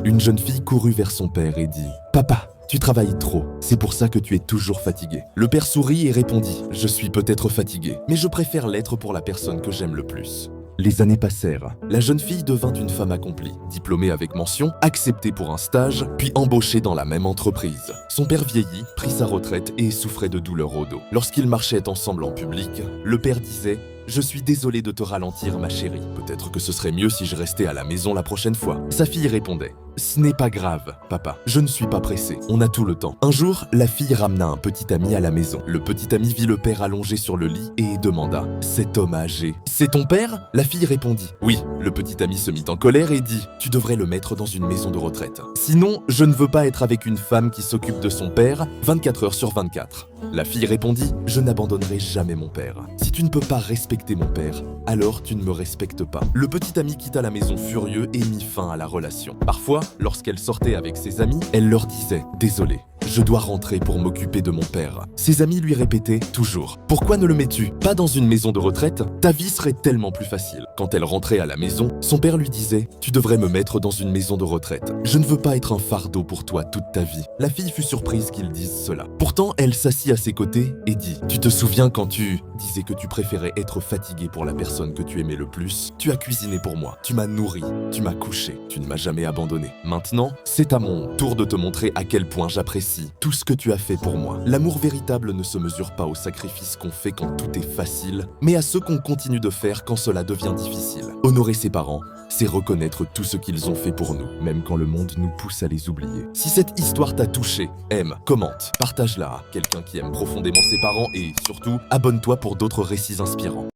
Une jeune fille courut vers son père et dit « Papa, tu travailles trop, c'est pour ça que tu es toujours fatigué. » Le père sourit et répondit « Je suis peut-être fatigué, mais je préfère l'être pour la personne que j'aime le plus. » Les années passèrent. La jeune fille devint une femme accomplie, diplômée avec mention, acceptée pour un stage, puis embauchée dans la même entreprise. Son père vieillit, prit sa retraite et souffrait de douleurs au dos. Lorsqu'ils marchaient ensemble en public, le père disait « Je suis désolé de te ralentir, ma chérie. Peut-être que ce serait mieux si je restais à la maison la prochaine fois. » Sa fille répondait « Ce n'est pas grave, papa. Je ne suis pas pressé. On a tout le temps. » Un jour, la fille ramena un petit ami à la maison. Le petit ami vit le père allongé sur le lit et demanda « Cet homme âgé, c'est ton père ?» La fille répondit « Oui. » Le petit ami se mit en colère et dit « Tu devrais le mettre dans une maison de retraite. Sinon, je ne veux pas être avec une femme qui s'occupe de son père 24 heures sur 24. » La fille répondit « Je n'abandonnerai jamais mon père. Si tu ne peux pas respecter mon père, alors tu ne me respectes pas. » Le petit ami quitta la maison furieux et mit fin à la relation. Parfois, lorsqu'elle sortait avec ses amis, elle leur disait « Désolé, je dois rentrer pour m'occuper de mon père. » Ses amis lui répétaient toujours « Pourquoi ne le mets-tu pas dans une maison de retraite? Ta vie serait tellement plus facile. » Quand elle rentrait à la maison, son père lui disait « Tu devrais me mettre dans une maison de retraite. Je ne veux pas être un fardeau pour toi toute ta vie. » La fille fut surprise qu'il dise cela. Pourtant, elle s'assit à ses côtés et dit « Tu te souviens quand tu disais que tu préférais être fatigué pour la personne que tu aimais le plus? Tu as cuisiné pour moi, tu m'as nourri, tu m'as couché, tu ne m'as jamais abandonné. Maintenant, c'est à mon tour de te montrer à quel point j'apprécie tout ce que tu as fait pour moi. L'amour véritable ne se mesure pas aux sacrifices qu'on fait quand tout est facile, mais à ceux qu'on continue de faire quand cela devient difficile. Honorer ses parents, c'est reconnaître tout ce qu'ils ont fait pour nous, même quand le monde nous pousse à les oublier. Si cette histoire t'a touché, aime, commente, partage-la à quelqu'un qui aime profondément ses parents et surtout, abonne-toi pour d'autres récits inspirants.